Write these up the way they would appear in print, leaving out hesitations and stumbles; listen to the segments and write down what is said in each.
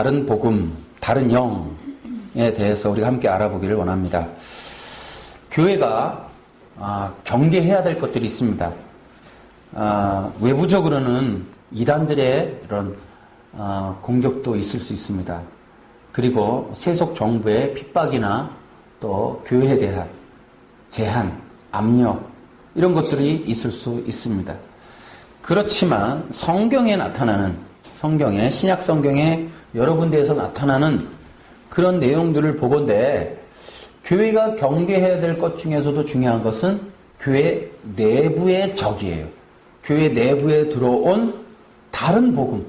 다른 복음, 다른 영에 대해서 우리가 함께 알아보기를 원합니다. 교회가 경계해야 될 것들이 있습니다. 외부적으로는 이단들의 이런 공격도 있을 수 있습니다. 그리고 세속 정부의 핍박이나 또 교회에 대한 제한, 압력 이런 것들이 있을 수 있습니다. 그렇지만 성경에 나타나는, 신약 성경에 여러 군데에서 나타나는 그런 내용들을 보건대 교회가 경계해야 될 것 중에서도 중요한 것은 교회 내부의 적이에요. 교회 내부에 들어온 다른 복음,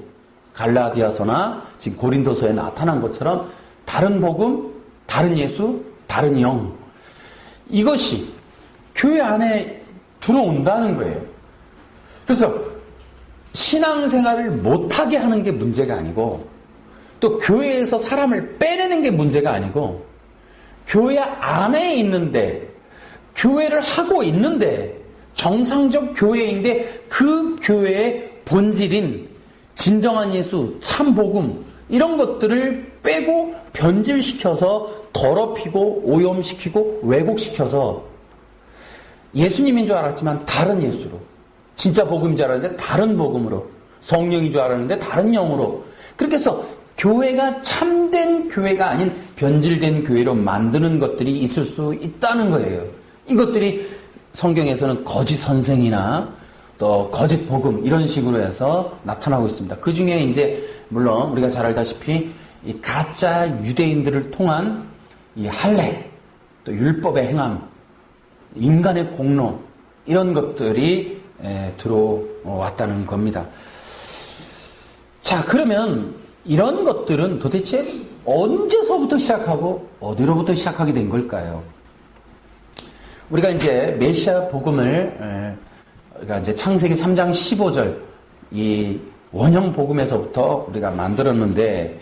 갈라디아서나 지금 고린도서에 나타난 것처럼 다른 복음, 다른 예수, 다른 영, 이것이 교회 안에 들어온다는 거예요. 그래서 신앙생활을 못하게 하는 게 문제가 아니고, 또 교회에서 사람을 빼내는 게 문제가 아니고, 교회 안에 있는데, 교회를 하고 있는데, 정상적 교회인데 그 교회의 본질인 진정한 예수, 참 복음 이런 것들을 빼고 변질시켜서 더럽히고 오염시키고 왜곡시켜서 예수님인 줄 알았지만 다른 예수로, 진짜 복음인 줄 알았는데 다른 복음으로, 성령인 줄 알았는데 다른 영으로, 그렇게 해서 교회가 참된 교회가 아닌 변질된 교회로 만드는 것들이 있을 수 있다는 거예요. 이것들이 성경에서는 거짓 선생이나 또 거짓 복음 이런 식으로 해서 나타나고 있습니다. 그 중에 이제 물론 우리가 잘 알다시피 이 가짜 유대인들을 통한 이 할례, 또 율법의 행함, 인간의 공로 이런 것들이 들어왔다는 겁니다. 자, 그러면 이런 것들은 도대체 언제서부터 시작하고 어디로부터 시작하게 된 걸까요? 우리가 이제 메시아 복음을 우리가 이제 창세기 3장 15절 이 원형 복음에서부터 우리가 만들었는데,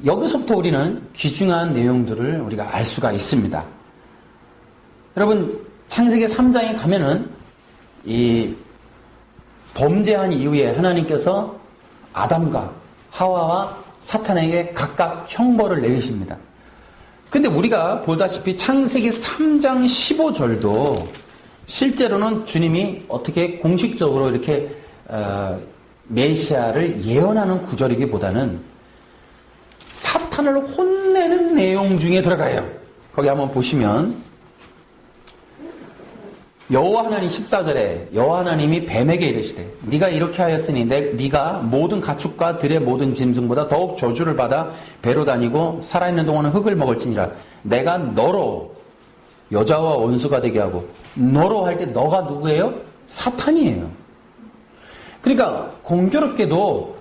여기서부터 우리는 귀중한 내용들을 우리가 알 수가 있습니다. 여러분, 창세기 3장에 가면은 이 범죄한 이후에 하나님께서 아담과 하와와 사탄에게 각각 형벌을 내리십니다. 근데 우리가 보다시피 창세기 3장 15절도 실제로는 주님이 어떻게 공식적으로 이렇게 메시아를 예언하는 구절이기보다는 사탄을 혼내는 내용 중에 들어가요. 거기 한번 보시면 여호와 하나님 14절에 여호와 하나님이 뱀에게 이르시되 네가 이렇게 하였으니 네가 모든 가축과 들의 모든 짐승보다 더욱 저주를 받아 배로 다니고 살아있는 동안은 흙을 먹을지니라. 내가 너로 여자와 원수가 되게 하고, 너로 할 때 너가 누구예요? 사탄이에요. 그러니까 공교롭게도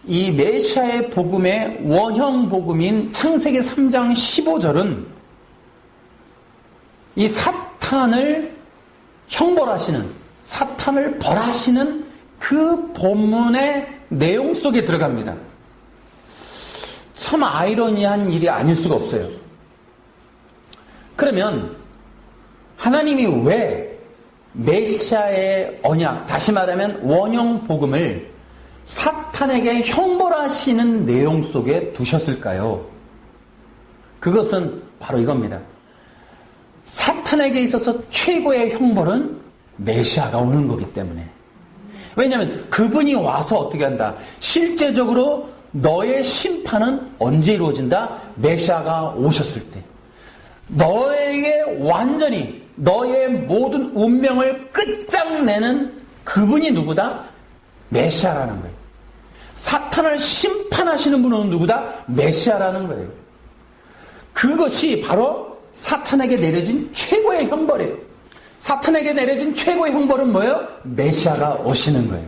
이 메시아의 복음의 원형 복음인 창세기 3장 15절은 이 사탄을 형벌하시는, 사탄을 벌하시는 그 본문의 내용 속에 들어갑니다. 참 아이러니한 일이 아닐 수가 없어요. 그러면 하나님이 왜 메시아의 언약, 다시 말하면 원형 복음을 사탄에게 형벌하시는 내용 속에 두셨을까요? 그것은 바로 이겁니다. 사탄에게 있어서 최고의 형벌은 메시아가 오는 거기 때문에. 왜냐하면 그분이 와서 어떻게 한다? 실제적으로 너의 심판은 언제 이루어진다? 메시아가 오셨을 때. 너에게 완전히 너의 모든 운명을 끝장내는 그분이 누구다? 메시아라는 거예요. 사탄을 심판하시는 분은 누구다? 메시아라는 거예요. 그것이 바로 사탄에게 내려진 최고의 형벌이에요. 사탄에게 내려진 최고의 형벌은 뭐예요? 메시아가 오시는 거예요.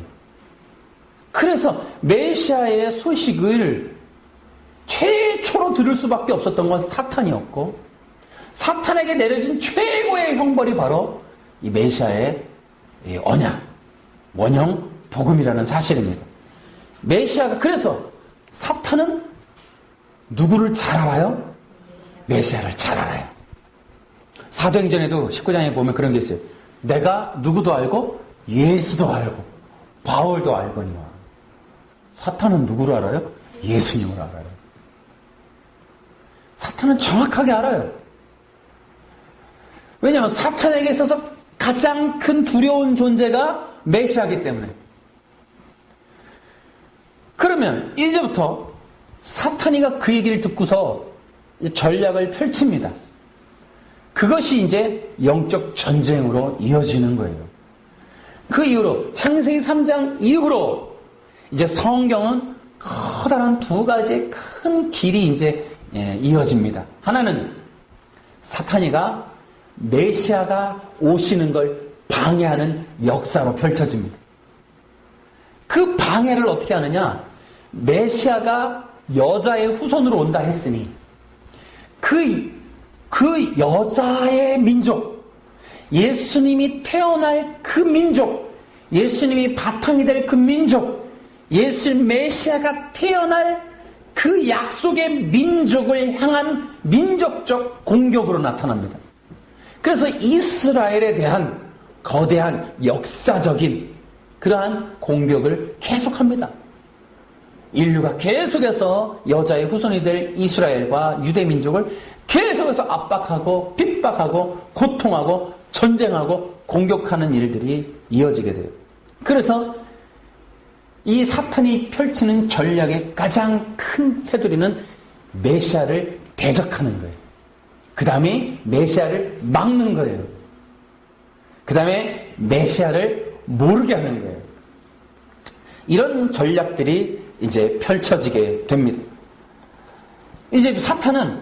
그래서 메시아의 소식을 최초로 들을 수밖에 없었던 건 사탄이었고, 사탄에게 내려진 최고의 형벌이 바로 이 메시아의 이 언약, 원형 복음이라는 사실입니다. 메시아가, 그래서 사탄은 누구를 잘 알아요? 메시아를 잘 알아요. 사도행전에도 19장에 보면 그런 게 있어요. 내가 누구도 알고 예수도 알고 바울도 알거니와. 사탄은 누구를 알아요? 예수님을 알아요. 사탄은 정확하게 알아요. 왜냐하면 사탄에게 있어서 가장 큰 두려운 존재가 메시아이기 때문에. 그러면 이제부터 사탄이가 그 얘기를 듣고서 전략을 펼칩니다. 그것이 이제 영적 전쟁으로 이어지는 거예요. 그 이후로 창세기 3장 이후로 이제 성경은 커다란 두 가지의 큰 길이 이제 이어집니다. 하나는 사탄이가 메시아가 오시는 걸 방해하는 역사로 펼쳐집니다. 그 방해를 어떻게 하느냐? 메시아가 여자의 후손으로 온다 했으니 그 여자의 민족, 예수님이 태어날 그 민족, 예수님이 바탕이 될 그 민족, 메시아가 태어날 그 약속의 민족을 향한 민족적 공격으로 나타납니다. 그래서 이스라엘에 대한 거대한 역사적인 그러한 공격을 계속합니다. 인류가 계속해서 여자의 후손이 될 이스라엘과 유대민족을 계속해서 압박하고 핍박하고 고통하고 전쟁하고 공격하는 일들이 이어지게 돼요. 그래서 이 사탄이 펼치는 전략의 가장 큰 테두리는 메시아를 대적하는 거예요. 그 다음에 메시아를 막는 거예요. 그 다음에 메시아를 모르게 하는 거예요. 이런 전략들이 이제 펼쳐지게 됩니다. 이제 사탄은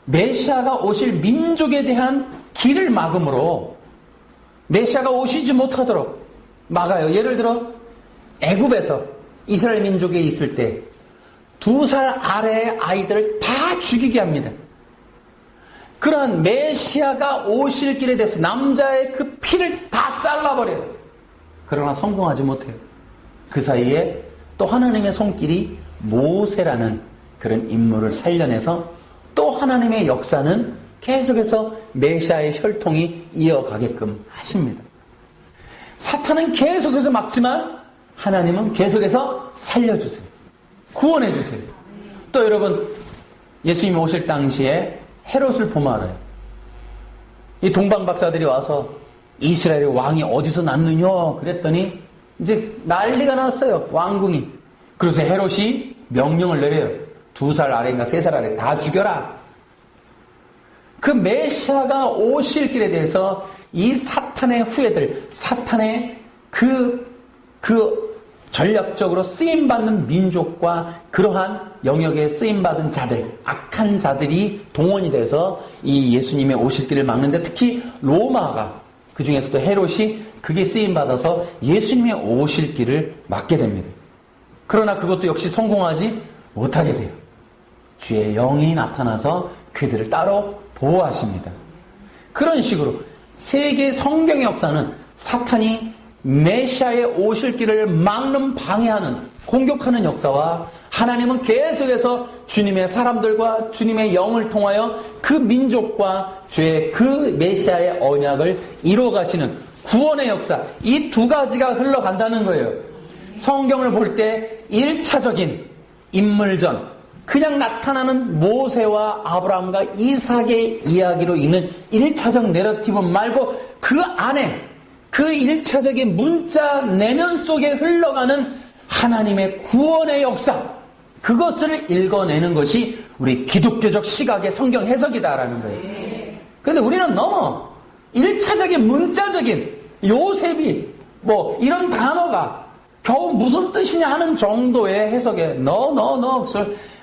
메시아가 오실 민족에 대한 길을 막음으로 메시아가 오시지 못하도록 막아요. 예를 들어 애굽에서 이스라엘 민족에 있을 때 2살 아래의 아이들을 다 죽이게 합니다. 그러한 메시아가 오실 길에 대해서 남자의 그 피를 다 잘라버려요. 그러나 성공하지 못해요. 그 사이에 또 하나님의 손길이 모세라는 그런 인물을 살려내서 또 하나님의 역사는 계속해서 메시아의 혈통이 이어가게끔 하십니다. 사탄은 계속해서 막지만 하나님은 계속해서 살려주세요. 구원해주세요. 또 여러분, 예수님이 오실 당시에 헤롯을 보면 알아요. 이 동방박사들이 와서 이스라엘의 왕이 어디서 났느냐 그랬더니 이제 난리가 났어요. 왕궁이. 그래서 헤롯이 명령을 내려요. 2살 아래인가 3살 아래 다 죽여라. 그 메시아가 오실 길에 대해서 이 사탄의 후예들, 사탄의 그 전략적으로 쓰임받는 민족과 그러한 영역에 쓰임받은 자들, 악한 자들이 동원이 돼서 이 예수님의 오실 길을 막는데 특히 로마가 그 중에서도 헤롯이 그게 쓰임받아서 예수님의 오실 길을 막게 됩니다. 그러나 그것도 역시 성공하지 못하게 돼요. 주의 영이 나타나서 그들을 따로 보호하십니다. 그런 식으로 세계 성경의 역사는 사탄이 메시아의 오실 길을 막는, 방해하는, 공격하는 역사와 하나님은 계속해서 주님의 사람들과 주님의 영을 통하여 그 민족과 주의 그 메시아의 언약을 이루어가시는 구원의 역사, 이 두 가지가 흘러간다는 거예요. 성경을 볼 때 1차적인 인물전, 그냥 나타나는 모세와 아브라함과 이삭의 이야기로 있는 1차적 내러티브 말고 그 안에 그 1차적인 문자 내면 속에 흘러가는 하나님의 구원의 역사, 그것을 읽어내는 것이 우리 기독교적 시각의 성경 해석이다라는 거예요. 그런데 우리는 너무 1차적인 문자적인 요셉이 뭐 이런 단어가 겨우 무슨 뜻이냐 하는 정도의 해석에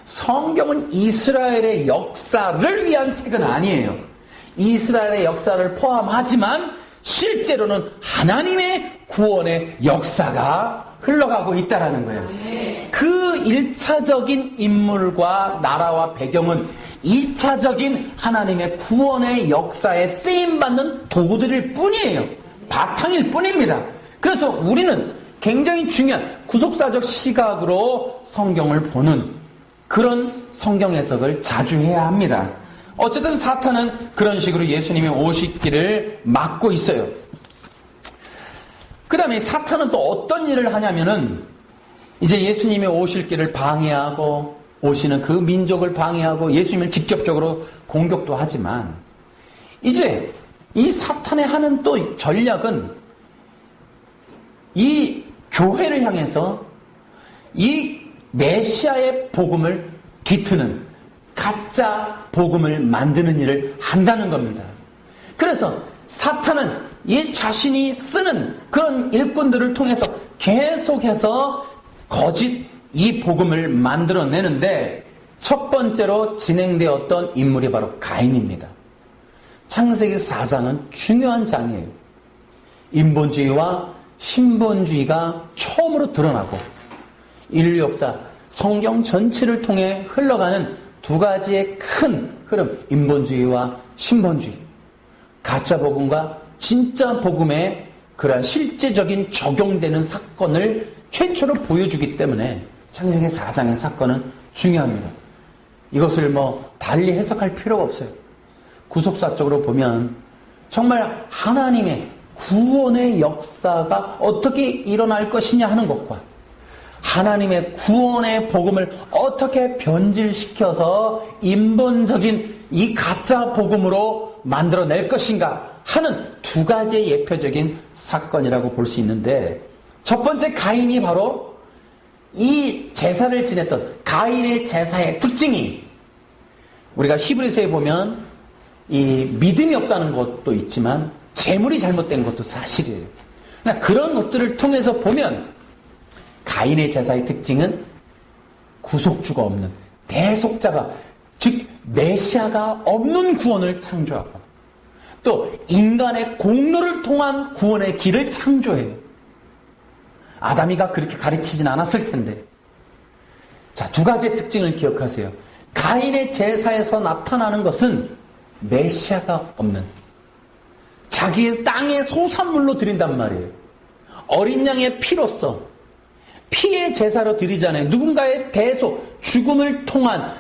성경은 이스라엘의 역사를 위한 책은 아니에요. 이스라엘의 역사를 포함하지만 실제로는 하나님의 구원의 역사가 흘러가고 있다라는 거예요. 그 1차적인 인물과 나라와 배경은 2차적인 하나님의 구원의 역사에 쓰임받는 도구들일 뿐이에요. 바탕일 뿐입니다. 그래서 우리는 굉장히 중요한 구속사적 시각으로 성경을 보는 그런 성경 해석을 자주 해야 합니다. 어쨌든 사탄은 그런 식으로 예수님의 오시기를 막고 있어요. 그 다음에 사탄은 또 어떤 일을 하냐면은 이제 예수님이 오실 길을 방해하고 오시는 그 민족을 방해하고 예수님을 직접적으로 공격도 하지만 이제 이 사탄의 하는 또 전략은 이 교회를 향해서 이 메시아의 복음을 뒤트는 가짜 복음을 만드는 일을 한다는 겁니다. 그래서 사탄은 이 자신이 쓰는 그런 일꾼들을 통해서 계속해서 거짓 이 복음을 만들어내는데 첫 번째로 진행되었던 인물이 바로 가인입니다. 창세기 4장은 중요한 장이에요. 인본주의와 신본주의가 처음으로 드러나고 인류 역사, 성경 전체를 통해 흘러가는 두 가지의 큰 흐름, 인본주의와 신본주의, 가짜 복음과 진짜 복음의 그러한 실제적인 적용되는 사건을 최초로 보여주기 때문에 창세기 4장의 사건은 중요합니다. 이것을 달리 해석할 필요가 없어요. 구속사적으로 보면 정말 하나님의 구원의 역사가 어떻게 일어날 것이냐 하는 것과 하나님의 구원의 복음을 어떻게 변질시켜서 인본적인 이 가짜 복음으로 만들어낼 것인가 하는 두 가지의 예표적인 사건이라고 볼 수 있는데 첫 번째 가인이 바로 이 제사를 지냈던 가인의 제사의 특징이 우리가 히브리서에 보면 이 믿음이 없다는 것도 있지만 재물이 잘못된 것도 사실이에요. 그러니까 그런 것들을 통해서 보면 가인의 제사의 특징은 구속주가 없는 대속자가 즉 메시아가 없는 구원을 창조하고 또 인간의 공로를 통한 구원의 길을 창조해요. 아담이가 그렇게 가르치진 않았을 텐데. 자, 두 가지의 특징을 기억하세요. 가인의 제사에서 나타나는 것은 메시아가 없는 자기의 땅의 소산물로 드린단 말이에요. 어린 양의 피로써 피의 제사로 드리잖아요. 누군가의 대속, 죽음을 통한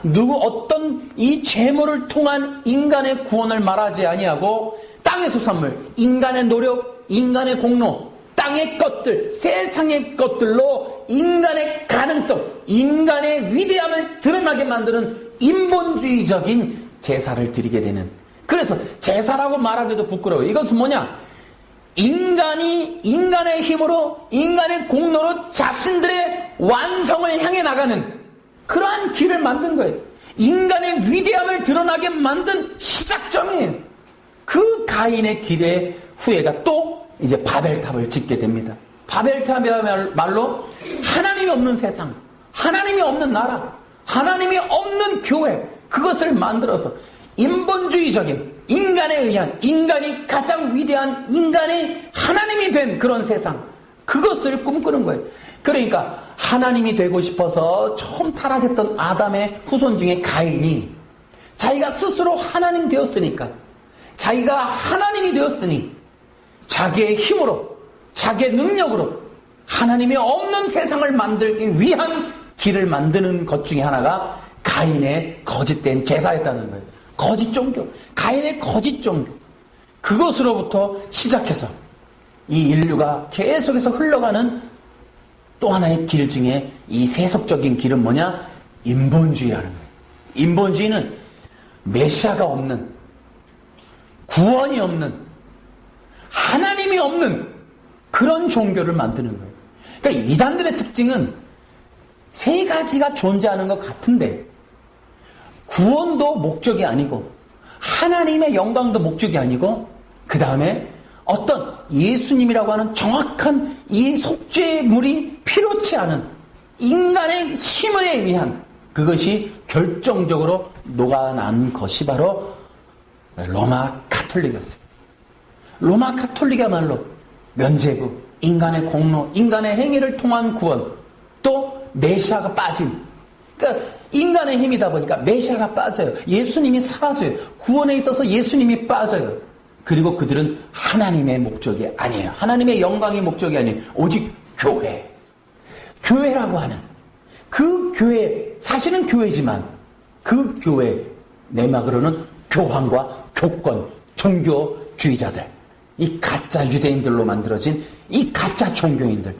어떤 이 죄물을 통한 인간의 구원을 말하지 아니하고 땅의 소산물, 인간의 노력, 인간의 공로, 땅의 것들, 세상의 것들로 인간의 가능성, 인간의 위대함을 드러나게 만드는 인본주의적인 제사를 드리게 되는. 그래서 제사라고 말하기도 부끄러워요. 이것은 뭐냐? 인간이 인간의 힘으로 인간의 공로로 자신들의 완성을 향해 나가는 그러한 길을 만든 거예요. 인간의 위대함을 드러나게 만든 시작점이에요. 그 가인의 길의 후예가 또 이제 바벨탑을 짓게 됩니다. 바벨탑이야말로 하나님이 없는 세상, 하나님이 없는 나라, 하나님이 없는 교회, 그것을 만들어서 인본주의적인 인간에 의한 인간이 가장 위대한 인간의 하나님이 된 그런 세상, 그것을 꿈꾸는 거예요. 그러니까 하나님이 되고 싶어서 처음 타락했던 아담의 후손 중에 가인이 자기가 스스로 하나님 되었으니까, 자기가 하나님이 되었으니 자기의 힘으로 자기의 능력으로 하나님이 없는 세상을 만들기 위한 길을 만드는 것 중에 하나가 가인의 거짓된 제사였다는 거예요. 거짓 종교, 가인의 거짓 종교, 그것으로부터 시작해서 이 인류가 계속해서 흘러가는 또 하나의 길 중에 이 세속적인 길은 뭐냐? 인본주의라는 거예요. 인본주의는 메시아가 없는, 구원이 없는, 하나님이 없는 그런 종교를 만드는 거예요. 그러니까 이단들의 특징은 세 가지가 존재하는 것 같은데 구원도 목적이 아니고 하나님의 영광도 목적이 아니고 그 다음에 어떤 예수님이라고 하는 정확한 이 속죄물이 필요치 않은 인간의 힘에 의한 그것이 결정적으로 녹아난 것이 바로 로마 카톨릭이었어요. 로마 카톨릭이야말로 면죄부, 인간의 공로, 인간의 행위를 통한 구원, 또 메시아가 빠진, 그러니까 인간의 힘이다 보니까 메시아가 빠져요. 예수님이 사라져요. 구원에 있어서 예수님이 빠져요. 그리고 그들은 하나님의 목적이 아니에요. 하나님의 영광의 목적이 아니에요. 오직 교회. 교회라고 하는 그 교회, 사실은 교회지만 그 교회 내막으로는 교황과 교권, 종교주의자들, 이 가짜 유대인들로 만들어진 이 가짜 종교인들,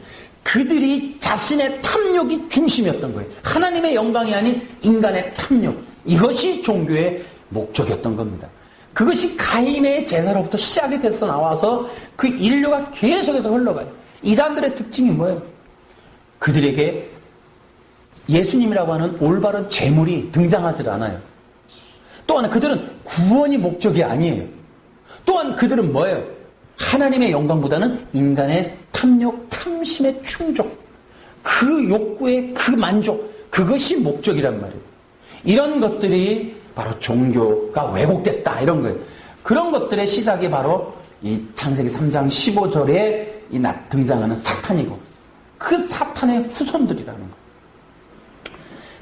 그들이 자신의 탐욕이 중심이었던 거예요. 하나님의 영광이 아닌 인간의 탐욕. 이것이 종교의 목적이었던 겁니다. 그것이 가인의 제사로부터 시작이 돼서 나와서 그 인류가 계속해서 흘러가요. 이단들의 특징이 뭐예요? 그들에게 예수님이라고 하는 올바른 재물이 등장하지 않아요. 또한 그들은 구원이 목적이 아니에요. 또한 그들은 뭐예요? 하나님의 영광보다는 인간의 탐욕, 탐심의 충족, 그 욕구의 그 만족, 그것이 목적이란 말이에요. 이런 것들이 바로 종교가 왜곡됐다 이런 거예요. 그런 것들의 시작이 바로 이 창세기 3장 15절에 등장하는 사탄이고 그 사탄의 후손들이라는 거예요.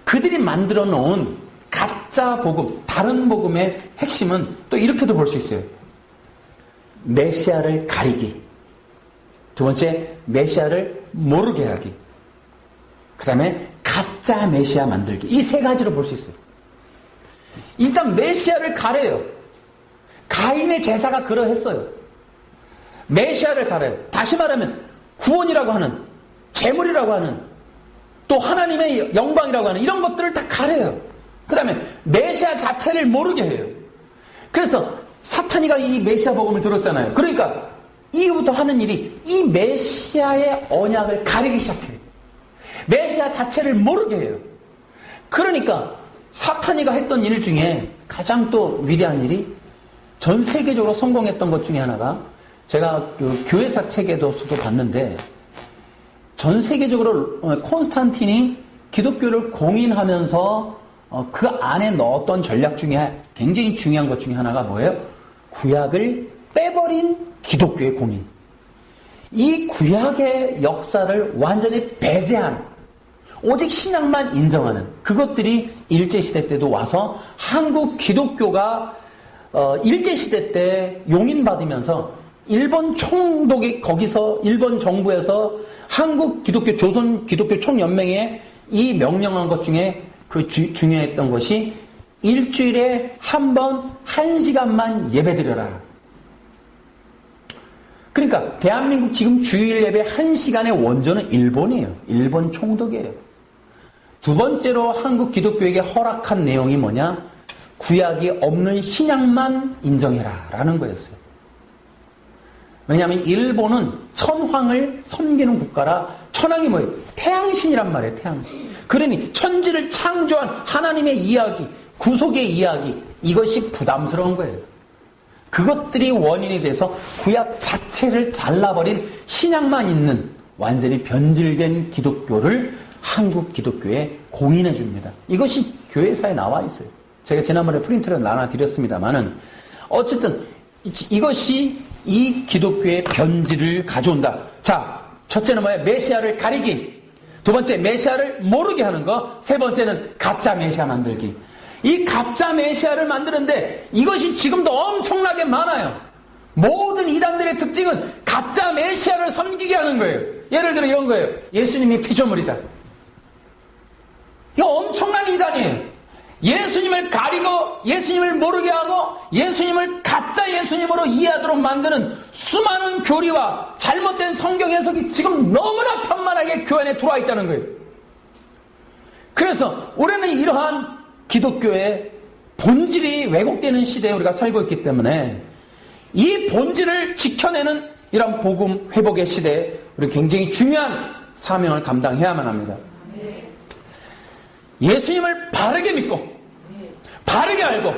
그들이 만들어 놓은 가짜 복음, 다른 복음의 핵심은 또 이렇게도 볼 수 있어요. 메시아를 가리기. 두 번째, 메시아를 모르게 하기. 그 다음에 가짜 메시아 만들기. 이 세 가지로 볼 수 있어요. 일단 메시아를 가려요. 가인의 제사가 그러했어요. 메시아를 가려요. 다시 말하면 구원이라고 하는, 재물이라고 하는, 또 하나님의 영광이라고 하는 이런 것들을 다 가려요. 그 다음에 메시아 자체를 모르게 해요. 그래서 사탄이가 이 메시아 복음을 들었잖아요. 그러니까 이후부터 하는 일이 이 메시아의 언약을 가리기 시작해요. 메시아 자체를 모르게 해요. 그러니까 사탄이가 했던 일 중에 가장 또 위대한 일이 전 세계적으로 성공했던 것 중에 하나가 제가 그 교회사 책에서도 봤는데 전 세계적으로 콘스탄틴이 기독교를 공인하면서 그 안에 넣었던 전략 중에 굉장히 중요한 것 중에 하나가 뭐예요? 구약을 빼버린 기독교의 공인. 이 구약의 역사를 완전히 배제한 오직 신약만 인정하는 그것들이 일제시대 때도 와서 한국 기독교가 일제시대 때 용인받으면서 일본 총독이 거기서 일본 정부에서 한국 기독교 조선 기독교 총연맹에 이 명령한 것 중에 그 중요했던 것이 일주일에 한 번 1시간만 예배드려라. 그러니까 대한민국 지금 주일 예배 1시간의 원조는 일본이에요. 일본 총독이에요. 두 번째로 한국 기독교에게 허락한 내용이 뭐냐? 구약이 없는 신약만 인정해라 라는 거였어요. 왜냐하면 일본은 천황을 섬기는 국가라. 천황이 뭐예요? 태양신이란 말이에요. 태양신. 그러니 천지를 창조한 하나님의 이야기, 구속의 이야기, 이것이 부담스러운 거예요. 그것들이 원인이 돼서 구약 자체를 잘라버린 신약만 있는 완전히 변질된 기독교를 한국 기독교에 공인해 줍니다. 이것이 교회사에 나와 있어요. 제가 지난번에 프린트를 나눠드렸습니다만은 어쨌든 이것이 이 기독교의 변질을 가져온다. 자, 첫째는 뭐예요? 메시아를 가리기. 두 번째, 메시아를 모르게 하는 거. 세 번째는 가짜 메시아 만들기. 이 가짜 메시아를 만드는데 이것이 지금도 엄청나게 많아요. 모든 이단들의 특징은 가짜 메시아를 섬기게 하는 거예요. 예를 들어 이런 거예요. 예수님이 피조물이다. 이거 엄청난 이단이에요. 예수님을 가리고 예수님을 모르게 하고 예수님을 가짜 예수님으로 이해하도록 만드는 수많은 교리와 잘못된 성경 해석이 지금 너무나 편만하게 교회 안에 들어와 있다는 거예요. 그래서 우리는 이러한 기독교의 본질이 왜곡되는 시대에 우리가 살고 있기 때문에 이 본질을 지켜내는 이런 복음 회복의 시대에 우리 굉장히 중요한 사명을 감당해야만 합니다. 예수님을 바르게 믿고 바르게 알고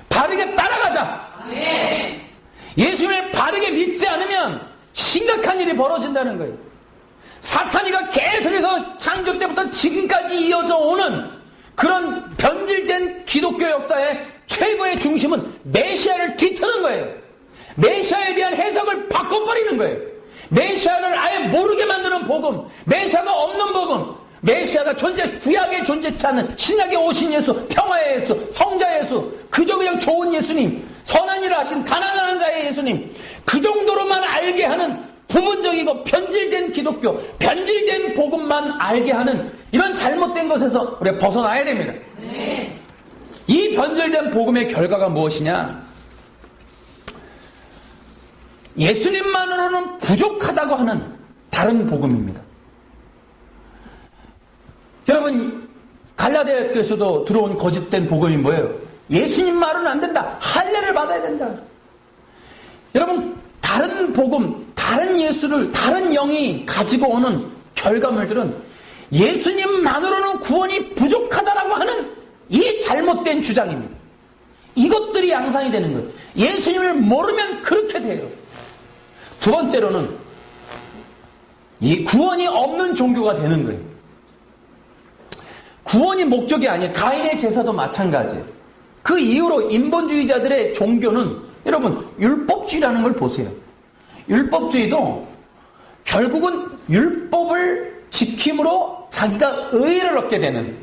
바르게 따라가자. 예수님을 바르게 믿지 않으면 심각한 일이 벌어진다는 거예요. 사탄이가 계속해서 창조 때부터 지금까지 이어져 오는 그런 변질된 기독교 역사의 최고의 중심은 메시아를 뒤트는 거예요. 메시아에 대한 해석을 바꿔버리는 거예요. 메시아를 아예 모르게 만드는 복음, 메시아가 없는 복음, 메시아가 구약에 존재치 않는 신약에 오신 예수, 평화의 예수, 성자 예수, 그저 그냥 좋은 예수님, 선한 일을 하신 가난한 자의 예수님, 그 정도로만 알게 하는 부분적이고 변질된 기독교, 변질된 복음만 알게 하는 이런 잘못된 것에서 우리가 벗어나야 됩니다. 이 변질된 복음의 결과가 무엇이냐? 예수님만으로는 부족하다고 하는 다른 복음입니다. 여러분, 갈라디아 교회에서도 들어온 거짓된 복음이 뭐예요? 예수님 말은 안 된다. 할례를 받아야 된다. 여러분, 다른 복음, 다른 예수를, 다른 영이 가지고 오는 결과물들은 예수님만으로는 구원이 부족하다라고 하는 이 잘못된 주장입니다. 이것들이 양상이 되는 거예요. 예수님을 모르면 그렇게 돼요. 두 번째로는 이 구원이 없는 종교가 되는 거예요. 구원이 목적이 아니에요. 가인의 제사도 마찬가지예요. 그 이후로 인본주의자들의 종교는 여러분 율법주의라는 걸 보세요. 율법주의도 결국은 율법을 지킴으로 자기가 의의를 얻게 되는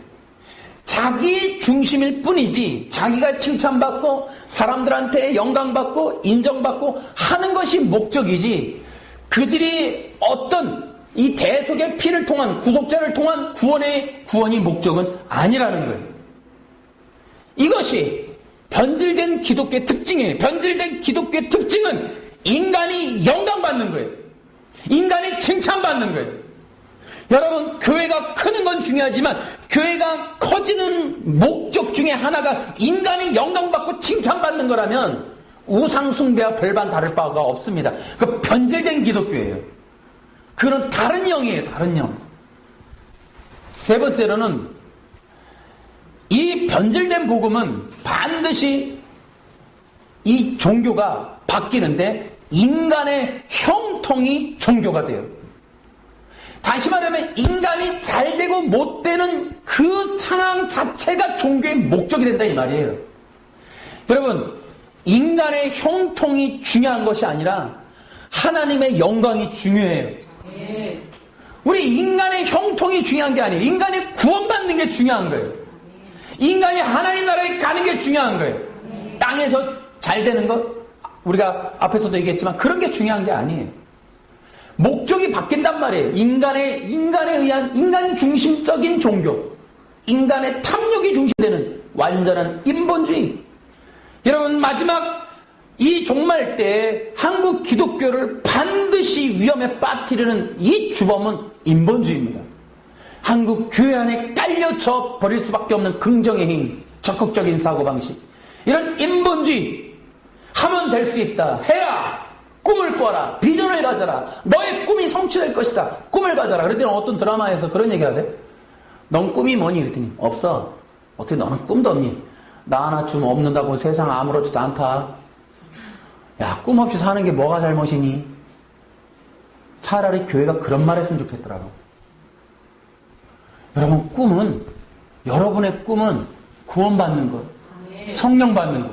자기 중심일 뿐이지 자기가 칭찬받고 사람들한테 영광받고 인정받고 하는 것이 목적이지 그들이 어떤 이 대속의 피를 통한 구속자를 통한 구원이 목적은 아니라는 거예요. 이것이 변질된 기독교의 특징이에요. 변질된 기독교의 특징은 인간이 영광받는 거예요. 인간이 칭찬받는 거예요. 여러분, 교회가 크는 건 중요하지만 교회가 커지는 목적 중에 하나가 인간이 영광받고 칭찬받는 거라면 우상숭배와 별반 다를 바가 없습니다. 그 변질된 기독교예요. 그런 다른 영이에요. 다른 영. 세 번째로는 이 변질된 복음은 반드시 이 종교가 바뀌는데 인간의 형통이 종교가 돼요. 다시 말하면 인간이 잘 되고 못 되는 그 상황 자체가 종교의 목적이 된다 이 말이에요. 여러분, 인간의 형통이 중요한 것이 아니라 하나님의 영광이 중요해요. 우리 인간의 형통이 중요한 게 아니에요. 인간이 구원받는 게 중요한 거예요. 인간이 하나님 나라에 가는 게 중요한 거예요. 땅에서 잘 되는 것, 우리가 앞에서도 얘기했지만 그런 게 중요한 게 아니에요. 목적이 바뀐단 말이에요. 인간에 의한 인간 중심적인 종교, 인간의 탐욕이 중심되는 완전한 인본주의. 여러분, 마지막 이 종말 때 한국 기독교를 반드시 위험에 빠뜨리는 이 주범은 인본주의입니다. 한국 교회 안에 깔려져 버릴 수밖에 없는 긍정의 힘, 적극적인 사고방식, 이런 인본주의. 하면 될 수 있다. 해야. 꿈을 꿔라. 비전을 가져라. 너의 꿈이 성취될 것이다. 꿈을 가져라. 그랬더니 어떤 드라마에서 그런 얘기 하대. 넌 꿈이 뭐니? 그랬더니 없어. 어떻게 너는 꿈도 없니? 나 하나쯤 없는다고 세상 아무렇지도 않다. 야, 꿈 없이 사는 게 뭐가 잘못이니? 차라리 교회가 그런 말 했으면 좋겠더라고. 여러분, 여러분의 꿈은 구원받는 것, 성령 받는 것,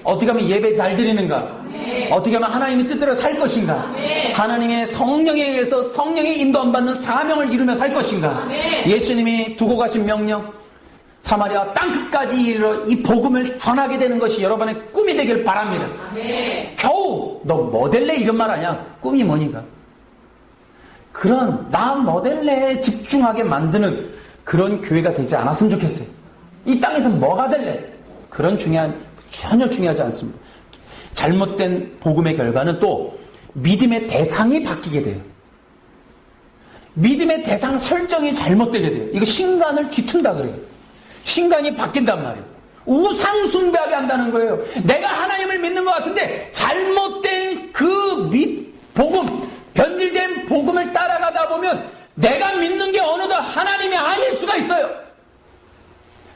어떻게 하면 예배 잘 드리는가, 어떻게 하면 하나님의 뜻대로 살 것인가, 하나님의 성령에 의해서 성령의 인도 안 받는 사명을 이루며 살 것인가, 예수님이 두고 가신 명령, 사마리아 땅끝까지 이르러 이 복음을 전하게 되는 것이 여러분의 꿈이 되길 바랍니다. 겨우 너 뭐될래 이런 말 아니야. 꿈이 뭐니까. 그런 나 뭐될래에 집중하게 만드는 그런 교회가 되지 않았으면 좋겠어요. 이 땅에서 뭐가 될래? 그런 전혀 중요하지 않습니다. 잘못된 복음의 결과는 또 믿음의 대상이 바뀌게 돼요. 믿음의 대상 설정이 잘못되게 돼요. 이거 신간을 뒤튼다 그래요. 신간이 바뀐단 말이에요. 우상숭배하게 한다는 거예요. 내가 하나님을 믿는 것 같은데 잘못된 그 복음, 변질된 복음을 따라가다 보면 내가 믿는 게 어느덧 하나님이 아닐 수가 있어요.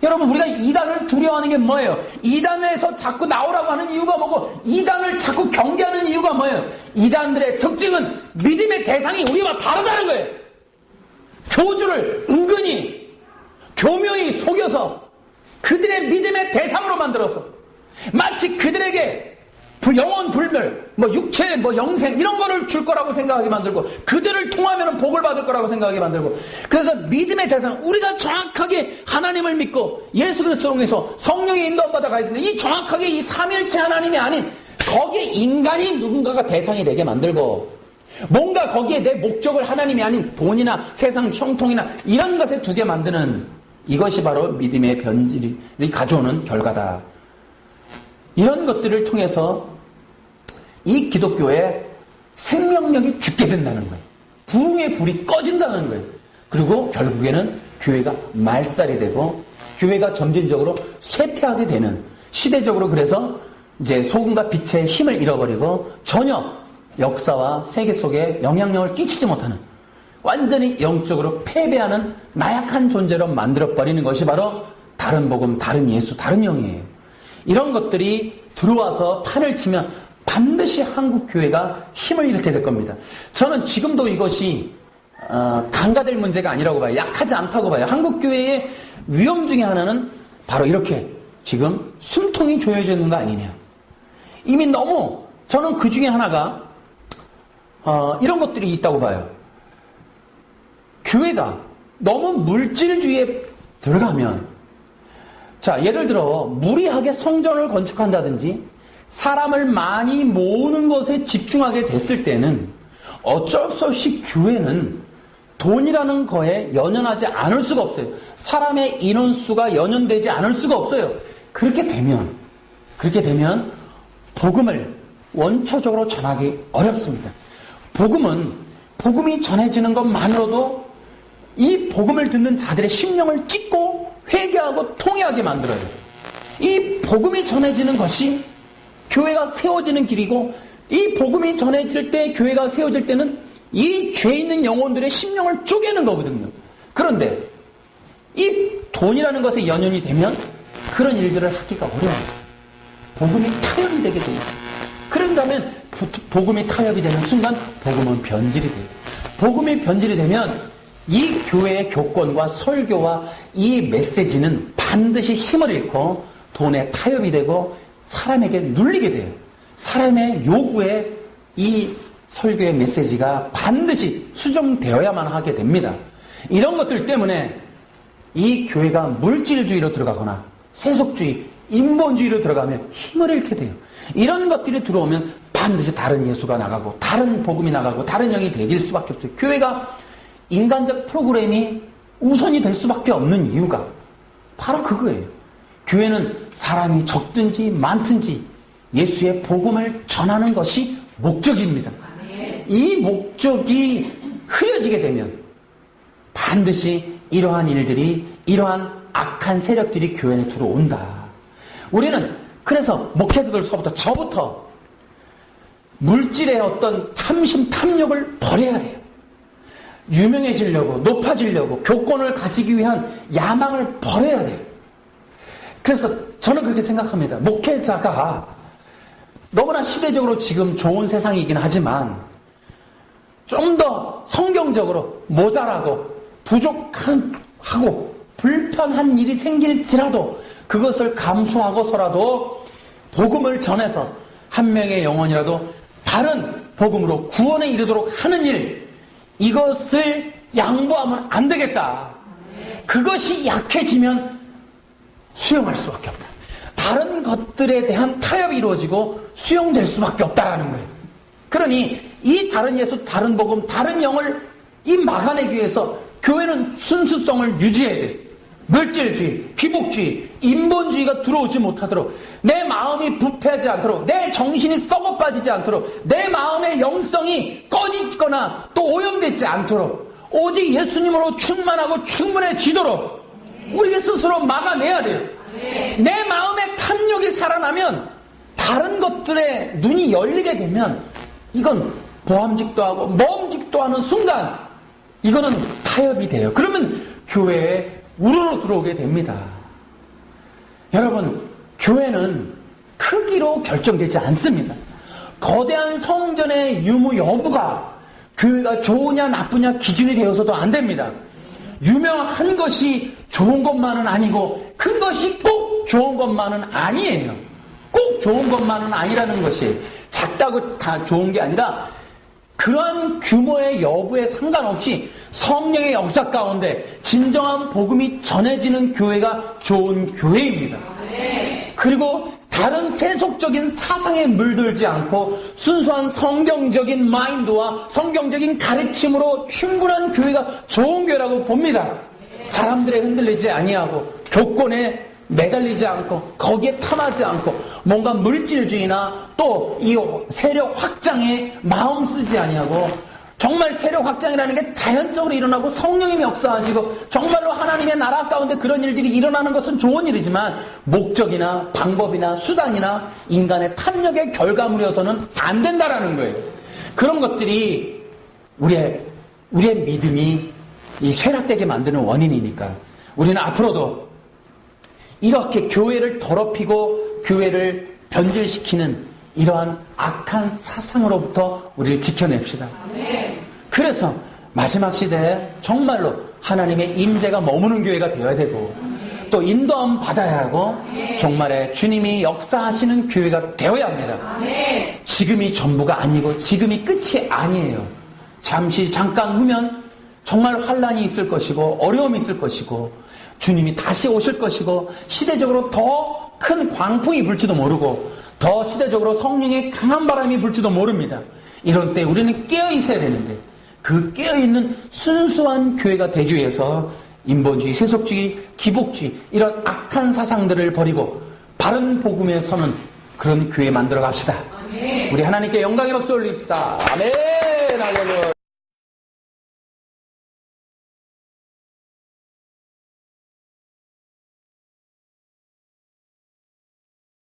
여러분, 우리가 이단을 두려워하는 게 뭐예요? 이단에서 자꾸 나오라고 하는 이유가 뭐고, 이단을 자꾸 경계하는 이유가 뭐예요? 이단들의 특징은 믿음의 대상이 우리와 다르다는 거예요. 교주를 은근히 교묘히 속여서 그들의 믿음의 대상으로 만들어서 마치 그들에게 영원 불멸, 육체, 영생 이런 거를 줄 거라고 생각하게 만들고 그들을 통하면 복을 받을 거라고 생각하게 만들고, 그래서 믿음의 대상, 우리가 정확하게 하나님을 믿고 예수 그리스도를 통해서 성령의 인도함 받아 가야 되는데 이 정확하게 이 삼일체 하나님이 아닌 거기에 인간이 누군가가 대상이 되게 만들고 뭔가 거기에 내 목적을 하나님이 아닌 돈이나 세상 형통이나 이런 것에 두게 만드는, 이것이 바로 믿음의 변질이 가져오는 결과다. 이런 것들을 통해서 이 기독교의 생명력이 죽게 된다는 거예요. 부흥의 불이 꺼진다는 거예요. 그리고 결국에는 교회가 말살이 되고 교회가 점진적으로 쇠퇴하게 되는, 시대적으로 그래서 이제 소금과 빛의 힘을 잃어버리고 전혀 역사와 세계 속에 영향력을 끼치지 못하는, 완전히 영적으로 패배하는 나약한 존재로 만들어버리는 것이 바로 다른 복음, 다른 예수, 다른 영이에요. 이런 것들이 들어와서 판을 치면 반드시 한국 교회가 힘을 잃게 될 겁니다. 저는 지금도 이것이 간과될 문제가 아니라고 봐요. 약하지 않다고 봐요. 한국 교회의 위험 중에 하나는 바로 이렇게 지금 숨통이 조여져 있는 거 아니냐. 이미 너무, 저는 그 중에 하나가 이런 것들이 있다고 봐요. 교회가 너무 물질주의에 들어가면, 자, 예를 들어 무리하게 성전을 건축한다든지 사람을 많이 모으는 것에 집중하게 됐을 때는 어쩔 수 없이 교회는 돈이라는 거에 연연하지 않을 수가 없어요. 사람의 인원수가 연연되지 않을 수가 없어요. 그렇게 되면 복음을 원초적으로 전하기 어렵습니다. 복음이 전해지는 것만으로도 이 복음을 듣는 자들의 심령을 찢고 회개하고 통회하게 만들어요. 이 복음이 전해지는 것이 교회가 세워지는 길이고, 이 복음이 전해질 때, 교회가 세워질 때는 이 죄 있는 영혼들의 심령을 쪼개는 거거든요. 그런데 이 돈이라는 것에 연연이 되면 그런 일들을 하기가 어려워요. 복음이 타협이 되게 됩니다. 그런다면 복음이 타협이 되는 순간 복음은 변질이 돼요. 복음이 변질이 되면 이 교회의 교권과 설교와 이 메시지는 반드시 힘을 잃고 돈에 타협이 되고 사람에게 눌리게 돼요. 사람의 요구에 이 설교의 메시지가 반드시 수정되어야만 하게 됩니다. 이런 것들 때문에 이 교회가 물질주의로 들어가거나 세속주의, 인본주의로 들어가면 힘을 잃게 돼요. 이런 것들이 들어오면 반드시 다른 예수가 나가고 다른 복음이 나가고 다른 영이 되길 수밖에 없어요. 교회가 인간적 프로그램이 우선이 될 수밖에 없는 이유가 바로 그거예요. 교회는 사람이 적든지 많든지 예수의 복음을 전하는 것이 목적입니다. 이 목적이 흐려지게 되면 반드시 이러한 일들이, 이러한 악한 세력들이 교회 안에 들어온다. 우리는 그래서 목회자들서부터 저부터 물질의 어떤 탐심, 탐욕을 버려야 돼요. 유명해지려고, 높아지려고, 교권을 가지기 위한 야망을 버려야 돼요. 그래서 저는 그렇게 생각합니다. 목회자가 너무나 시대적으로 지금 좋은 세상이긴 하지만 좀 더 성경적으로 모자라고 부족하고 불편한 일이 생길지라도 그것을 감수하고서라도 복음을 전해서 한 명의 영혼이라도 다른 복음으로 구원에 이르도록 하는 일, 이것을 양보하면 안 되겠다. 그것이 약해지면 수용할 수밖에 없다. 다른 것들에 대한 타협이 이루어지고 수용될 수밖에 없다라는 거예요. 그러니 이 다른 예수, 다른 복음, 다른 영을 이 막아내기 위해서 교회는 순수성을 유지해야 돼요. 물질주의, 기복주의, 인본주의가 들어오지 못하도록, 내 마음이 부패하지 않도록, 내 정신이 썩어 빠지지 않도록, 내 마음의 영성이 꺼지거나 또 오염되지 않도록 오직 예수님으로 충만하고 충분해지도록 우리가 스스로 막아내야 돼요. 내 마음의 탐욕이 살아나면 다른 것들에 눈이 열리게 되면 이건 보암직도 하고 모험직도 하는 순간 이거는 타협이 돼요. 그러면 교회에 우르르 들어오게 됩니다. 여러분, 교회는 크기로 결정되지 않습니다. 거대한 성전의 유무 여부가 교회가 좋으냐 나쁘냐 기준이 되어서도 안 됩니다. 유명한 것이 좋은 것만은 아니고 큰 것이 꼭 좋은 것만은 아니에요. 꼭 좋은 것만은 아니라는 것이 작다고 다 좋은 게 아니라 그러한 규모의 여부에 상관없이 성령의 역사 가운데 진정한 복음이 전해지는 교회가 좋은 교회입니다. 그리고 다른 세속적인 사상에 물들지 않고 순수한 성경적인 마인드와 성경적인 가르침으로 충분한 교회가 좋은 교회라고 봅니다. 사람들에 흔들리지 아니하고 교권에 매달리지 않고 거기에 탐하지 않고 뭔가 물질주의나 또 이 세력 확장에 마음 쓰지 아니하고 정말 세력 확장이라는 게 자연적으로 일어나고 성령님이 역사하시고 정말로 하나님의 나라 가운데 그런 일들이 일어나는 것은 좋은 일이지만 목적이나 방법이나 수단이나 인간의 탐욕의 결과물이어서는 안 된다라는 거예요. 그런 것들이 우리의 믿음이 이 쇠락되게 만드는 원인이니까 우리는 앞으로도 이렇게 교회를 더럽히고 교회를 변질시키는 이러한 악한 사상으로부터 우리를 지켜냅시다. 그래서 마지막 시대에 정말로 하나님의 임재가 머무는 교회가 되어야 되고 또 인도함 받아야 하고 정말의 주님이 역사하시는 교회가 되어야 합니다. 지금이 전부가 아니고 지금이 끝이 아니에요. 잠깐 후면 정말 환란이 있을 것이고 어려움이 있을 것이고 주님이 다시 오실 것이고 시대적으로 더 큰 광풍이 불지도 모르고 더 시대적으로 성령의 강한 바람이 불지도 모릅니다. 이런 때 우리는 깨어 있어야 되는데 그 깨어있는 순수한 교회가 되기 위해서 인본주의, 세속주의, 기복주의 이런 악한 사상들을 버리고 바른 복음에 서는 그런 교회 만들어 갑시다. 우리 하나님께 영광의 박수 올립시다. 아멘. 할렐루야.